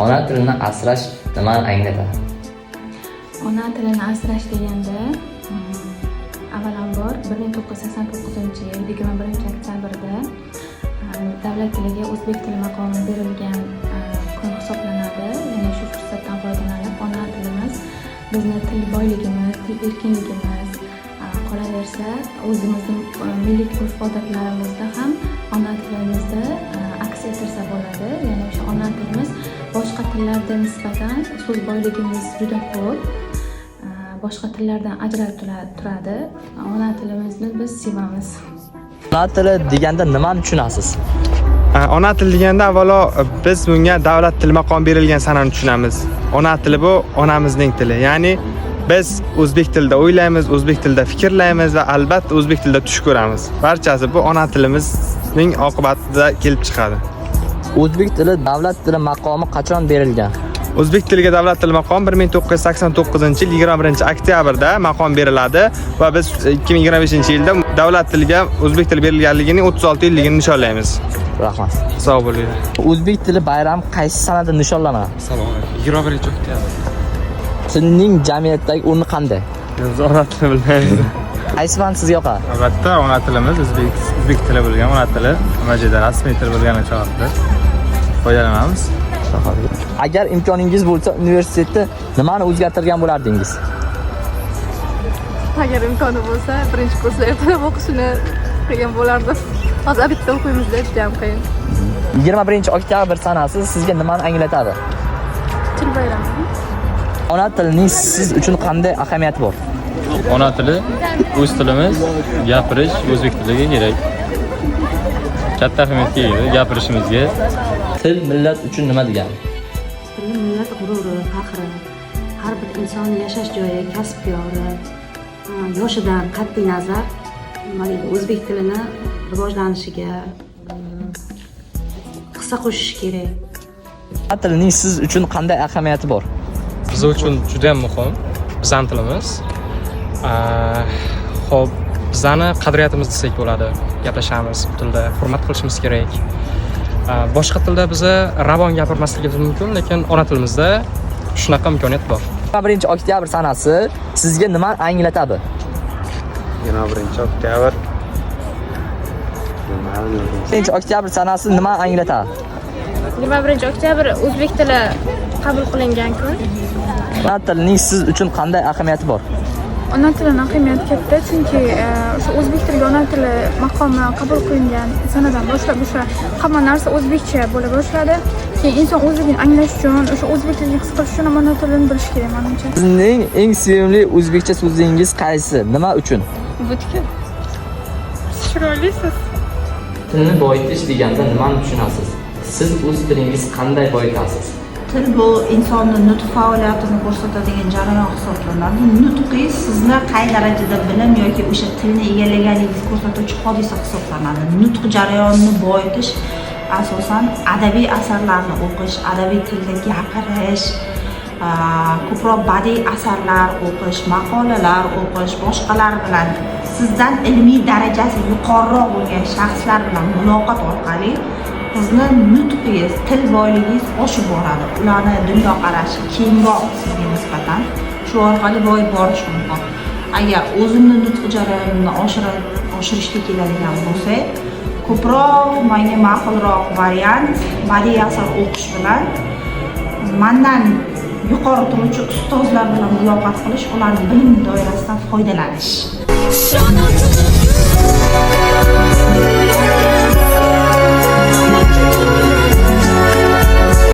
Ona tilini asrash nimani anglatadi? Ona tilini asrash deganda avvalambor 1989-yil 21-oktyabrda davlat tiliga o'zbek tili maqomi berilgan kun hisoblanadi. Ya'ni shu fursatdan foydalanib ona tilimiz bizni til boyligimiz, til erkinligimiz qolaversa o'zimizning milliy urf-odatlarimizda ham ona tilimizda aks ettirsa bo'ladi. Ya'ni o'sha ona tilimiz boshqa tillarga nisbatan so'z boyligimiz juda ko'p. Boshqa tillardan ajralib turadi. Ona tilimizni biz sevamiz. Ona tili deganda nimani tushunasiz? Ona tili deganda avvalo biz bunga davlat tili maqomi berilgan sanani tushunamiz. Ona tili bu onamizning tili. Ya'ni biz o'zbek tilida o'ylaymiz, o'zbek tilida fikrlaymiz va albatta o'zbek tilida tush ko'ramiz. Barchasi bu ona tilimizning oqibatida kelib chiqadi. O'zbek tili davlat tili maqomi qachon berilgan? O'zbek tiliga davlat tili maqomi 1989-yil 21-oktyabrda maqom beriladi va biz 2025-yilda davlat tiliga o'zbek tili berilganligining 36 yilligini nishonlaymiz. Rahmat. Sog' bo'linglar. O'zbek tili bayrami qaysi sanada nishonlanadi? 21-oktyabr. Tilning jamiyatdagi o'rni qanday? Biz ona tili bilmaymiz. Qaysi fan sizga yoqadi? Albatta ona tilimiz o'zbek tili bo'lgan ona tili, majida rasmiy til bo'lgani uchun foydalanamiz. Agar imkoningiz bo'lsa, universitetda nimani o'zgartirgan bo'lardingiz? Agar imkoni bo'lsa, birinchi kursda ertalab o'qishni qilgan bo'lardim. Hozir bitta o'qiymiz deb juda ham qiyin. 21-oktyabr sanasi sizga nimani anglatadi? Til bayrami. Ona tilining siz uchun qanday ahamiyati bor? Ona tili o'z tilimiz, gapirish o'zbek tiliga kerak. Katta ahamiyatga ega gapirishimizga. Til millat uchun nima degani? Til millat g'ururi, faxri, har bir inson yashash joyi, kasb-kori, yoshidan qat'iy nazar o'zbek tilini rivojlanishiga hissa qo'shish kerak. Ona tilining siz uchun qanday ahamiyati bor? Biz uchun juda ham muhim bizning tilimiz. Xo'p, bizning qadriyatimiz desak bo'ladi. Gaplashamiz bu tilda, hurmat qilishimiz kerak. Boshqa tilda biza ravon gapirmasligimiz mumkin, lekin ona tilimizda shunaqa imkoniyat bor. 21-oktyabr sanasi sizga nima anglatadi? 21-oktyabr 21-oktyabr sanasi nima anglatadi? 21-oktyabr o'zbek tili qabul qilingan kun. Ona tilining siz uchun qanday ahamiyati bor? Ona tilining ahamiyati katta, chunki o'sha o'zbek tiliga ona tili maqomi qabul qilingan sanadan boshlab o'sha hamma narsa o'zbekcha bo'la boshladi. Keyin inson o'zligini anglash uchun, o'sha o'zbek tilini his qilish uchun ona tilini bilish kerak menimcha. Sizning eng sevimli o'zbekcha so'zingiz qaysi? Nima uchun? Butkul. Chiroylisiz. Tilni boyitish deganda nimani tushunasiz? Siz o'z tilingiz qanday boyitasiz? Til bu insonning nutq faoliyatini ko'rsatadigan jarayon hisoblanadi. Nutqingiz sizni qay darajada bilim yoki o'sha tilni egallaganingizni ko'rsatuvchi hodisa hisoblanadi. Nutq jarayonini boyitish asosan adabiy asarlarni o'qish, adabiy tilda gapirish, ko'proq badiiy asarlar o'qish, maqolalar o'qish, boshqalar bilan sizdan ilmiy darajasi yuqoriroq bo'lgan shaxslar bilan muloqot orqali sizni nutqingiz, til boyligingiz oshib boradi. Ularni dunyoqarashi kengroq sizga nisbatan shu orqali boyib borish mumkin. Agar o'zimni nutq jarayonimni oshirishga keladigan bo'lsak, ko'proq menga ma'qulroq variant badiiy asar o'qish bilan mendan yuqori turuvchi ustozlar bilan muloqot qilish, ularning bilim doirasidan foydalanish.